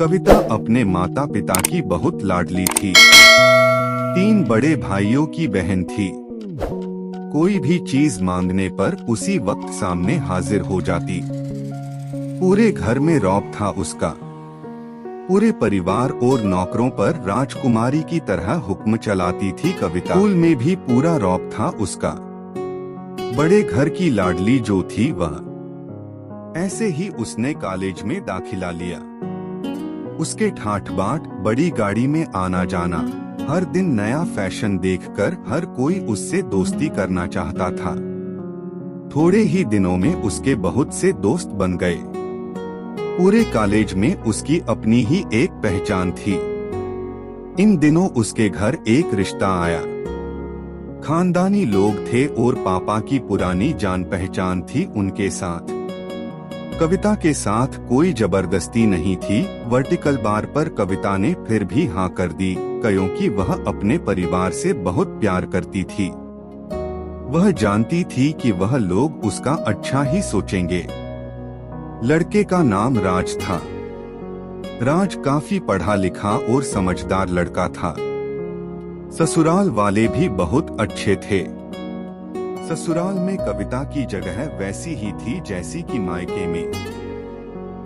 कविता अपने माता पिता की बहुत लाडली थी। 3 बड़े भाइयों की बहन थी। कोई भी चीज मांगने पर उसी वक्त सामने हाजिर हो जाती। पूरे घर में रौब था उसका। पूरे परिवार और नौकरों पर राजकुमारी की तरह हुक्म चलाती थी कविता। स्कूल में भी पूरा रौब था उसका। बड़े घर की लाडली जो थी वह। ऐसे ही उसने कॉलेज में दाखिला लिया। उसके ठाठ बाट, बड़ी गाड़ी में आना जाना, हर दिन नया फैशन देखकर हर कोई उससे दोस्ती करना चाहता था। थोड़े ही दिनों में उसके बहुत से दोस्त बन गए। पूरे कॉलेज में उसकी अपनी ही एक पहचान थी। इन दिनों उसके घर एक रिश्ता आया। खानदानी लोग थे और पापा की पुरानी जान पहचान थी उनके साथ। कविता के साथ कोई जबरदस्ती नहीं थी। वर्टिकल बार पर कविता ने फिर भी हाँ कर दी, क्योंकि वह अपने परिवार से बहुत प्यार करती थी। वह जानती थी कि वह लोग उसका अच्छा ही सोचेंगे। लड़के का नाम राज था। राज काफी पढ़ा लिखा और समझदार लड़का था। ससुराल वाले भी बहुत अच्छे थे। ससुराल में कविता की जगह वैसी ही थी जैसी कि मायके में।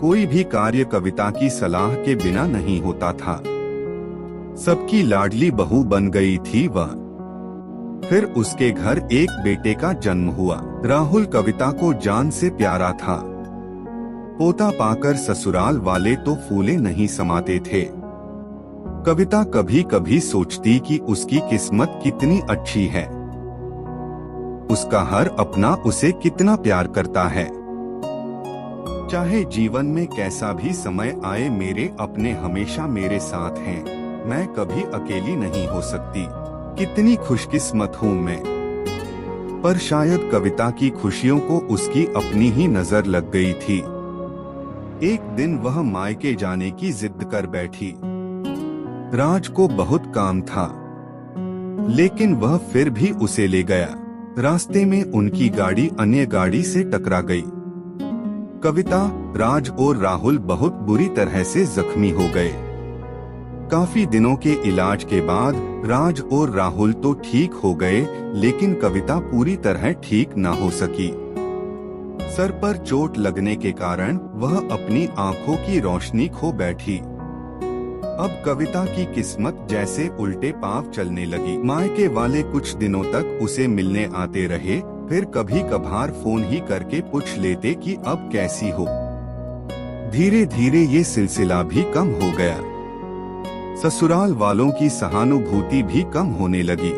कोई भी कार्य कविता की सलाह के बिना नहीं होता था। सबकी लाडली बहू बन गई थी वह। फिर उसके घर एक बेटे का जन्म हुआ। राहुल कविता को जान से प्यारा था। पोता पाकर ससुराल वाले तो फूले नहीं समाते थे। कविता कभी कभी सोचती कि उसकी किस्मत कितनी अच्छी है। उसका हर अपना उसे कितना प्यार करता है। चाहे जीवन में कैसा भी समय आए, मेरे अपने हमेशा मेरे साथ हैं। मैं कभी अकेली नहीं हो सकती। कितनी खुशकिस्मत हूँ मैं। पर शायद कविता की खुशियों को उसकी अपनी ही नजर लग गई थी। एक दिन वह मायके जाने की जिद कर बैठी। राज को बहुत काम था, लेकिन वह फिर भी उसे ले गया। रास्ते में उनकी गाड़ी अन्य गाड़ी से टकरा गई। कविता, राज और राहुल बहुत बुरी तरह से जख्मी हो गए। काफी दिनों के इलाज के बाद राज और राहुल तो ठीक हो गए, लेकिन कविता पूरी तरह ठीक न हो सकी। सर पर चोट लगने के कारण वह अपनी आंखों की रोशनी खो बैठी। अब कविता की किस्मत जैसे उल्टे पांव चलने लगी। मायके वाले कुछ दिनों तक उसे मिलने आते रहे, फिर कभी कभार फोन ही करके पूछ लेते कि अब कैसी हो। धीरे धीरे ये सिलसिला भी कम हो गया। ससुराल वालों की सहानुभूति भी कम होने लगी।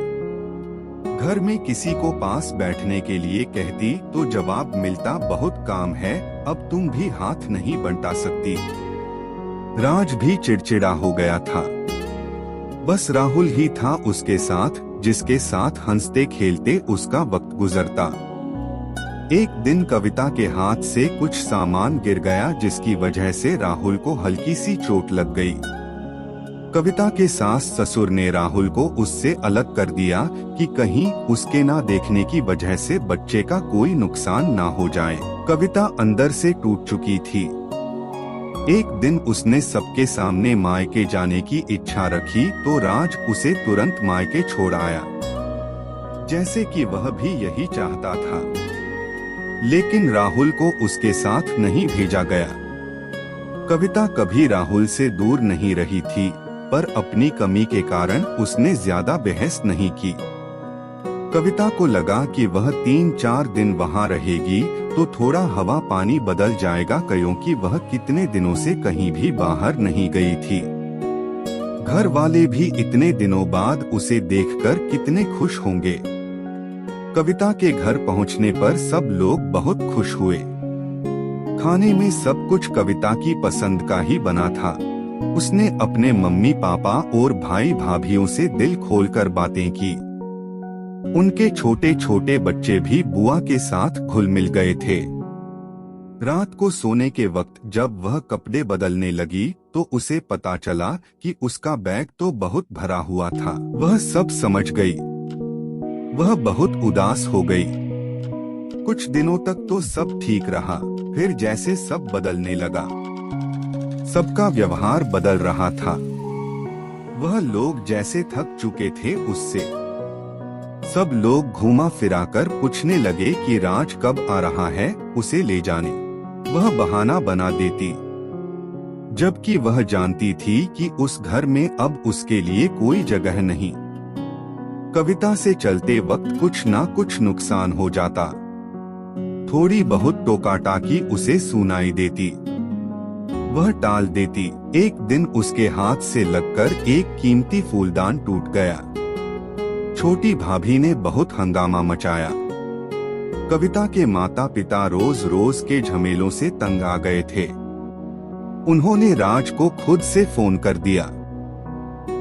घर में किसी को पास बैठने के लिए कहती तो जवाब मिलता, बहुत काम है, अब तुम भी हाथ नहीं बंटा सकती। राज भी चिड़चिड़ा हो गया था। बस राहुल ही था उसके साथ, जिसके साथ हंसते खेलते उसका वक्त गुजरता। एक दिन कविता के हाथ से कुछ सामान गिर गया, जिसकी वजह से राहुल को हल्की सी चोट लग गई। कविता के सास ससुर ने राहुल को उससे अलग कर दिया कि कहीं उसके ना देखने की वजह से बच्चे का कोई नुकसान ना हो जाए। कविता अंदर से टूट चुकी थी। एक दिन उसने सबके सामने मायके जाने की इच्छा रखी तो राज उसे तुरंत मायके छोड़ आया, जैसे कि वह भी यही चाहता था। लेकिन राहुल को उसके साथ नहीं भेजा गया। कविता कभी राहुल से दूर नहीं रही थी, पर अपनी कमी के कारण उसने ज्यादा बहस नहीं की। कविता को लगा कि वह 3-4 दिन वहाँ रहेगी तो थोड़ा हवा पानी बदल जाएगा, क्योंकि वह कितने दिनों से कहीं भी बाहर नहीं गई थी। घर वाले भी इतने दिनों बाद उसे देखकर कितने खुश होंगे। कविता के घर पहुंचने पर सब लोग बहुत खुश हुए। खाने में सब कुछ कविता की पसंद का ही बना था। उसने अपने मम्मी पापा और भाई भाभीयों से दिल खोलकर बातें की। उनके छोटे छोटे बच्चे भी बुआ के साथ घुल मिल गए थे। रात को सोने के वक्त जब वह कपड़े बदलने लगी तो उसे पता चला कि उसका बैग तो बहुत भरा हुआ था। वह सब समझ गई। वह बहुत उदास हो गई। कुछ दिनों तक तो सब ठीक रहा, फिर जैसे सब बदलने लगा। सबका व्यवहार बदल रहा था। वह लोग जैसे थक चुके थे उससे। सब लोग घूमा फिराकर पूछने लगे कि राज कब आ रहा है, उसे ले जाने। वह बहाना बना देती, जबकि वह जानती थी कि उस घर में अब उसके लिए कोई जगह नहीं। कविता से चलते वक्त कुछ ना कुछ नुकसान हो जाता। थोड़ी बहुत टोकाटाकी उसे सुनाई देती, वह टाल देती। एक दिन उसके हाथ से लगकर एक कीमती फूलदान टूट गया। छोटी भाभी ने बहुत हंगामा मचाया। कविता के माता पिता रोज रोज के झमेलों से तंग आ गए थे। उन्होंने राज को खुद से फोन कर दिया।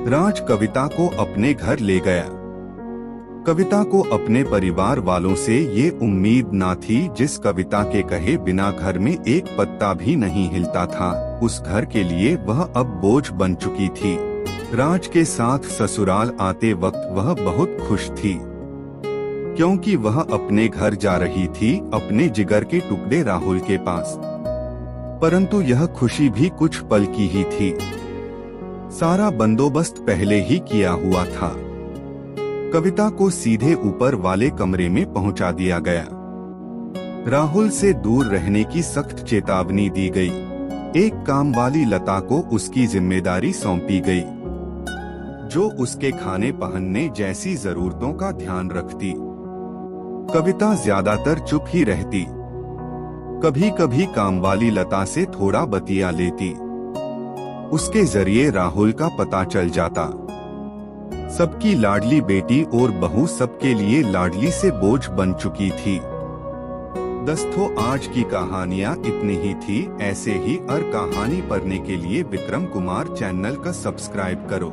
राज कविता को अपने घर ले गया। कविता को अपने परिवार वालों से ये उम्मीद ना थी। जिस कविता के कहे बिना घर में एक पत्ता भी नहीं हिलता था, उस घर के लिए वह अब बोझ बन चुकी थी। राज के साथ ससुराल आते वक्त वह बहुत खुश थी, क्योंकि वह अपने घर जा रही थी, अपने जिगर के टुकड़े राहुल के पास। परंतु यह खुशी भी कुछ पल की ही थी। सारा बंदोबस्त पहले ही किया हुआ था। कविता को सीधे ऊपर वाले कमरे में पहुंचा दिया गया। राहुल से दूर रहने की सख्त चेतावनी दी गई। एक काम वाली लता को उसकी जिम्मेदारी सौंपी गई, जो उसके खाने पहनने जैसी जरूरतों का ध्यान रखती। कविता ज्यादातर चुप ही रहती। कभी कभी काम वाली लता से थोड़ा बतिया लेती। उसके जरिए राहुल का पता चल जाता। सबकी लाडली बेटी और बहू सबके लिए लाडली से बोझ बन चुकी थी। दोस्तों, आज की कहानियाँ इतनी ही थी। ऐसे ही और कहानी पढ़ने के लिए विक्रम कुमार चैनल का सब्सक्राइब करो।